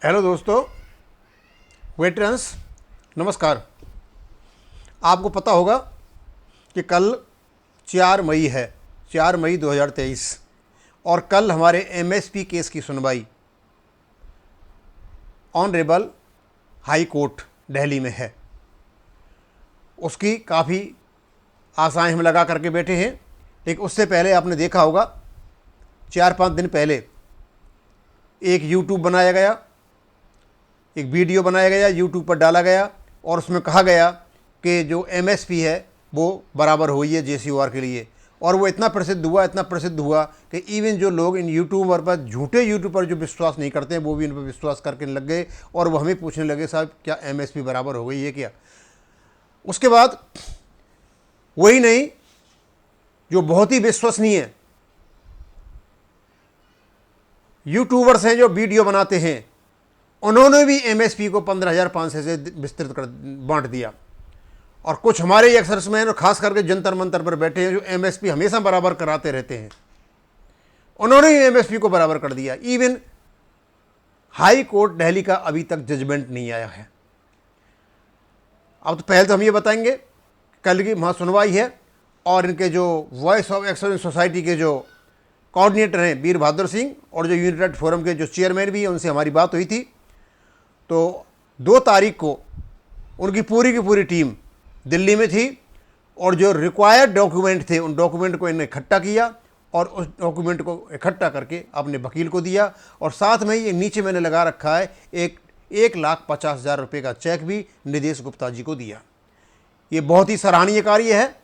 Hello दोस्तों, veterans, नमस्कार। आपको पता होगा कि कल 4 मई है, 4 मई 2023 और कल हमारे एमएसपी केस की सुनवाई ऑनरेबल हाई कोर्ट दिल्ली में है। उसकी काफ़ी आशाएं हम लगा करके बैठे हैं, लेकिन उससे पहले आपने देखा होगा 4-5 दिन पहले एक यूट्यूब बनाया गया, एक वीडियो बनाया गया, यूट्यूब पर डाला गया और उसमें कहा गया कि जो एमएसपी है वो बराबर हुई है जेसीओआर के लिए। और वो इतना प्रसिद्ध हुआ कि इवन जो लोग इन यूट्यूबर पर, झूठे यूट्यूब पर जो विश्वास नहीं करते हैं, वो भी इन पर विश्वास करके लग गए और वो हमें पूछने लगे, साहब क्या एमएसपी बराबर हो गई है क्या। उसके बाद वही नहीं, जो बहुत ही विश्वसनीय यूट्यूबर्स हैं जो वीडियो बनाते हैं, उन्होंने भी एमएसपी को 15,500 से विस्तृत कर बांट दिया। और कुछ हमारे एक्सर्समैन और खास करके जंतर मंतर पर बैठे हैं जो एमएसपी हमेशा बराबर कराते रहते हैं, उन्होंने ही एमएसपी को बराबर कर दिया। इवन हाई कोर्ट दिल्ली का अभी तक जजमेंट नहीं आया है। अब तो पहले तो हम ये बताएंगे, कल की महासुनवाई है और इनके जो वॉइस ऑफ एक्सलेंस सोसाइटी के जो कोऑर्डिनेटर हैं वीर बहादुर सिंह और जो यूनाइटेड फोरम के जो चेयरमैन भी हैं, उनसे हमारी बात हुई थी। तो 2 तारीख को उनकी पूरी की पूरी टीम दिल्ली में थी और जो रिक्वायर्ड डॉक्यूमेंट थे उन डॉक्यूमेंट को इन्हें इकट्ठा किया और उस डॉक्यूमेंट को इकट्ठा करके अपने वकील को दिया। और साथ में ये नीचे मैंने लगा रखा है एक 1,50,000 रुपये का चेक भी निदेश गुप्ता जी को दिया। ये बहुत ही सराहनीय कार्य है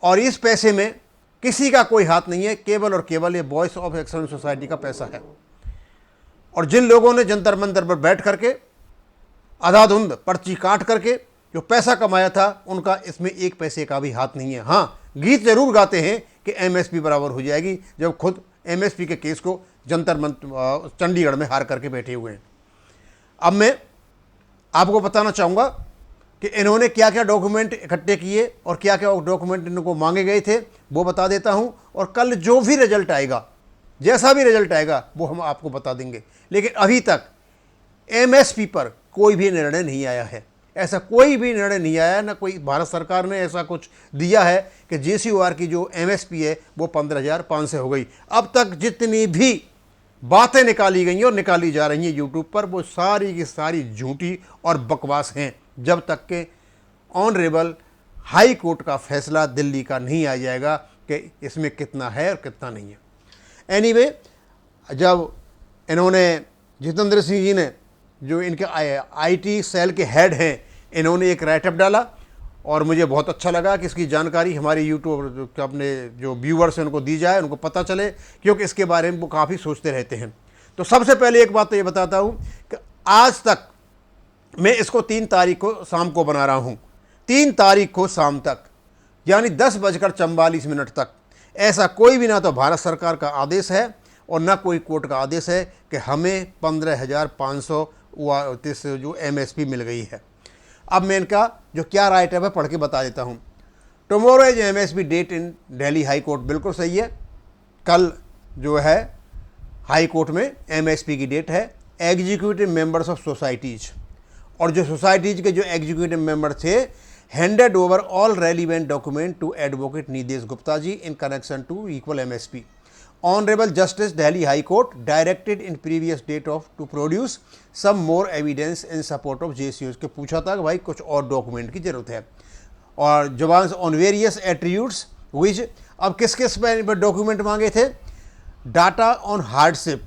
और इस पैसे में किसी का कोई हाथ नहीं है, केवल और केवल ये वॉइस ऑफ एक्सलेंस सोसाइटी का पैसा है। और जिन लोगों ने जंतर मंतर पर बैठ करके आधाधुंध पर्ची काट करके जो पैसा कमाया था, उनका इसमें 1 पैसे का भी हाथ नहीं है। हाँ, गीत जरूर गाते हैं कि एमएसपी बराबर हो जाएगी, जब खुद एमएसपी के केस को जंतर मंतर चंडीगढ़ में हार करके बैठे हुए हैं। अब मैं आपको बताना चाहूँगा कि इन्होंने क्या क्या डॉक्यूमेंट इकट्ठे किए और क्या क्या डॉक्यूमेंट इनको मांगे गए थे, वो बता देता हूँ। और कल जो भी रिजल्ट आएगा, जैसा भी रिजल्ट आएगा, वो हम आपको बता देंगे। लेकिन अभी तक एमएसपी पर कोई भी निर्णय नहीं आया है। ऐसा कोई भी निर्णय नहीं आया, ना कोई भारत सरकार ने ऐसा कुछ दिया है कि जेसीओआर की जो एमएसपी है वो 15,500 हो गई। अब तक जितनी भी बातें निकाली गई और निकाली जा रही हैं यूट्यूब पर, वो सारी की सारी झूठी और बकवास हैं, जब तक के ऑनरेबल हाई कोर्ट का फैसला दिल्ली का नहीं आ जाएगा कि इसमें कितना है और कितना नहीं है। एनीवे, जब इन्होंने जितेंद्र सिंह जी ने, जो इनके आईटी सेल के हेड हैं, इन्होंने एक राइटअप डाला और मुझे बहुत अच्छा लगा कि इसकी जानकारी हमारे यूट्यूब अपने जो व्यूवर्स हैं उनको दी जाए, उनको पता चले, क्योंकि इसके बारे में वो काफ़ी सोचते रहते हैं। तो सबसे पहले एक बात तो ये बताता हूँ कि आज तक मैं इसको 3 तारीख को शाम को बना रहा हूँ, 3 तारीख को शाम तक, यानी 10:44 तक ऐसा कोई भी ना तो भारत सरकार का आदेश है और ना कोई कोर्ट का आदेश है कि हमें 15,500 जो एमएसपी मिल गई है। अब मैं इनका जो क्या राइटअप है पढ़ के बता देता हूँ। Tomorrow is MSP date in Delhi high court, बिल्कुल सही है। कल जो है हाई कोर्ट में एमएसपी की डेट है। एग्जीक्यूटिव मेंबर्स ऑफ सोसाइटीज, और जो सोसाइटीज के जो एग्जीक्यूटिव मेंबर थे, handed over all relevant document to advocate Nidesh Gupta ji in connection to equal MSP. Honourable justice Delhi high court directed in previous date of to produce some more evidence in support of JCO के पूछा था कि भाई कुछ और document की जरूरत है। और जवान ऑन वेरियस एट्रीब्यूट्स विच, अब किस किस पर डॉक्यूमेंट मांगे थे? Data on hardship,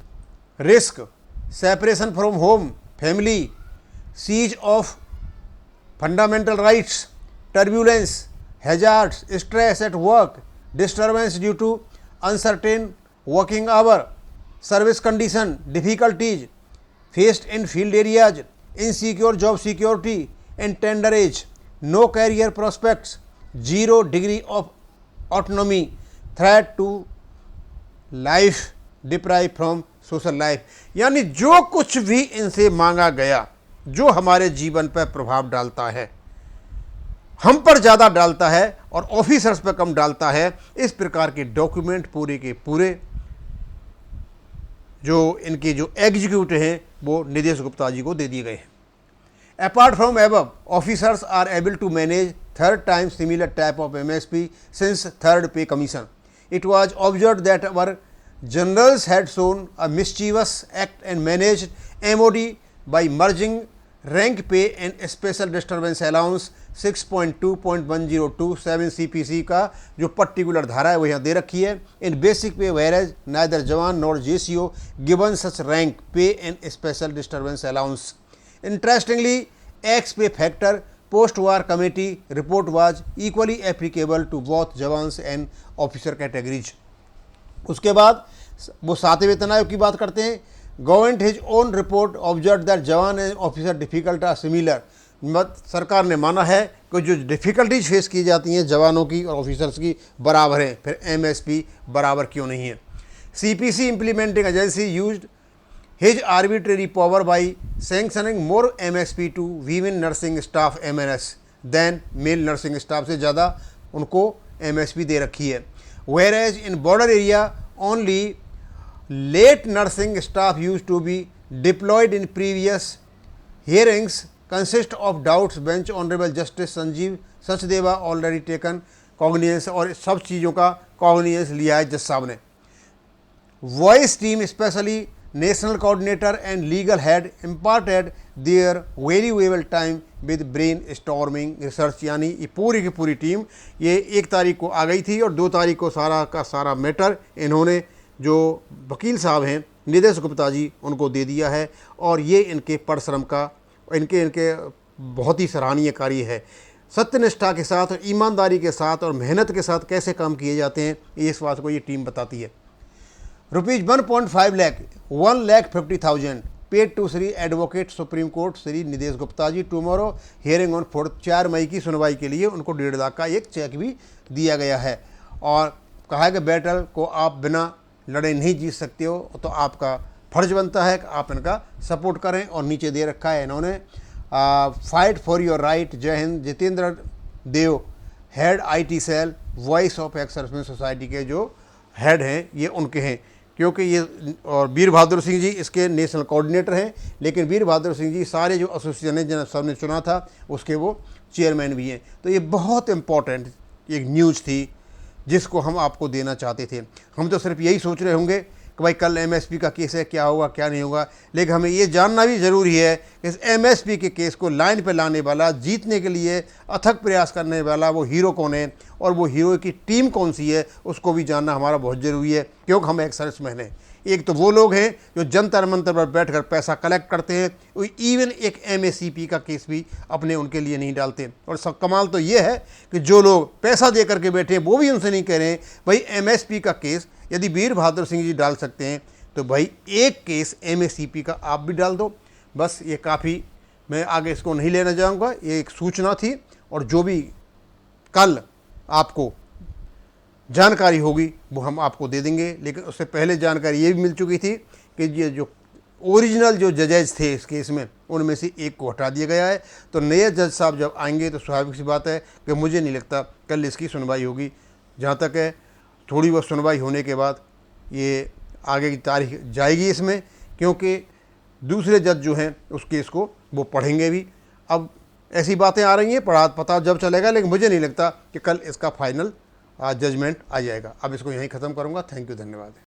risk, separation from home family, cease of fundamental rights, turbulence, hazards, stress at work, disturbance due to uncertain working hour, service condition, difficulties faced in field areas, insecure job security and tender age, no career prospects, 0 degree of autonomy, threat to life deprive from social life. यानी जो कुछ भी इनसे मांगा गया, जो हमारे जीवन पर प्रभाव डालता है, हम पर ज़्यादा डालता है और ऑफिसर्स पर कम डालता है, इस प्रकार के डॉक्यूमेंट पूरे के पूरे जो इनके जो एग्जीक्यूटिव हैं वो निदेश गुप्ता जी को दे दिए गए हैं। Apart from above, officers are able to manage third time similar type of MSP since third pay commission. It was observed that our generals had shown a mischievous act and managed MOD by merging rank pay and special disturbance allowance 6.2.102 CPC का जो particular धारा है वो यहाँ दे रखी है। इन basic पे whereas neither जवान nor JCO given such rank pay and special disturbance allowance. Interestingly, X pay factor post war committee report was equally applicable to both jawans and officer categories. उसके बाद वो सातवें वेतन आयोग की बात करते हैं। Government his own report observe that jawan and officer difficult are similar. सरकार ने माना है कि जो डिफ़िकल्टीज फेस की जाती हैं जवानों की और ऑफिसर्स की बराबर हैं, फिर MSP बराबर क्यों नहीं है। CPC implementing agency used his arbitrary power by sanctioning more MSP to women nursing staff MNS than male nursing staff से ज़्यादा उनको MSP दे रखी है। Whereas in border area only late nursing staff used to be deployed in previous hearings consist of doubts bench Honorable Justice Sanjeev Sachdeva already taken cognizance और सब चीज़ों का cognizance लिया है जज साहब ने। Voice team especially national coordinator and legal head imparted their valuable time with brainstorming research. यानी ये पूरी की पूरी टीम ये 1 तारीख को आ गई थी और 2 तारीख को सारा का सारा मैटर इन्होंने जो वकील साहब हैं निदेश गुप्ता जी उनको दे दिया है। और ये इनके परिश्रम का इनके बहुत ही सराहनीय कार्य है। सत्यनिष्ठा के साथ और ईमानदारी के साथ और मेहनत के साथ कैसे काम किए जाते हैं इस बात को ये टीम बताती है। ₹1.5 lakh 1,50,000 paid to Shri advocate supreme court Shri Nidesh Gupta ji tomorrow hearing on 4 मई की सुनवाई के लिए उनको 1.5 लाख का एक चेक भी दिया गया है। और कहा है कि बैटल को आप बिना लड़े नहीं जीत सकते हो, तो आपका फर्ज बनता है कि आप इनका सपोर्ट करें। और नीचे दे रखा है इन्होंने fight for your right. Jai Hind. Jitendra Dev head IT cell voice of ex servicemen society के जो हेड हैं ये उनके हैं, क्योंकि ये और वीर बहादुर सिंह जी इसके नेशनल कोऑर्डिनेटर हैं। लेकिन वीर बहादुर सिंह जी सारे जो एसोसिएशन है जिन सबने चुना था उसके वो चेयरमैन भी हैं। तो ये बहुत इम्पॉर्टेंट एक न्यूज़ थी जिसको हम आपको देना चाहते थे। हम तो सिर्फ यही सोच रहे होंगे कि भाई कल MSP का केस है, क्या होगा क्या नहीं होगा, लेकिन हमें ये जानना भी ज़रूरी है कि इस MSP के केस को लाइन पे लाने वाला, जीतने के लिए अथक प्रयास करने वाला वो हीरो कौन है और वो हीरो की टीम कौन सी है उसको भी जानना हमारा बहुत ज़रूरी है, क्योंकि हम एक सर्विसमैन हैं। एक तो वो लोग हैं जो जंतर मंतर पर बैठकर पैसा कलेक्ट करते हैं, वो इवन एक MSCP का केस भी अपने उनके लिए नहीं डालते। और सब कमाल तो ये है कि जो लोग पैसा दे करके बैठे हैं वो भी उनसे नहीं कह रहे हैं भाई MSP का केस यदि वीर बहादुर सिंह जी डाल सकते हैं तो भाई एक केस MSCP का आप भी डाल दो। बस ये काफ़ी, मैं आगे इसको नहीं लेना चाहूँगा, ये एक सूचना थी। और जो भी कल आपको जानकारी होगी वो हम आपको दे देंगे। लेकिन उससे पहले जानकारी ये भी मिल चुकी थी कि ये जो ओरिजिनल जो जजेज थे इस केस में उनमें से एक को हटा दिया गया है। तो नए जज साहब जब आएंगे तो स्वाभाविक सी बात है कि मुझे नहीं लगता कल इसकी सुनवाई होगी। जहाँ तक है थोड़ी बहुत सुनवाई होने के बाद ये आगे की तारीख जाएगी इसमें, क्योंकि दूसरे जज जो हैं उस केस को वो पढ़ेंगे भी। अब ऐसी बातें आ रही हैं, पता जब चलेगा, लेकिन मुझे नहीं लगता कि कल इसका फाइनल जजमेंट आ जाएगा। अब इसको यहीं ख़त्म करूँगा। थैंक यू, धन्यवाद।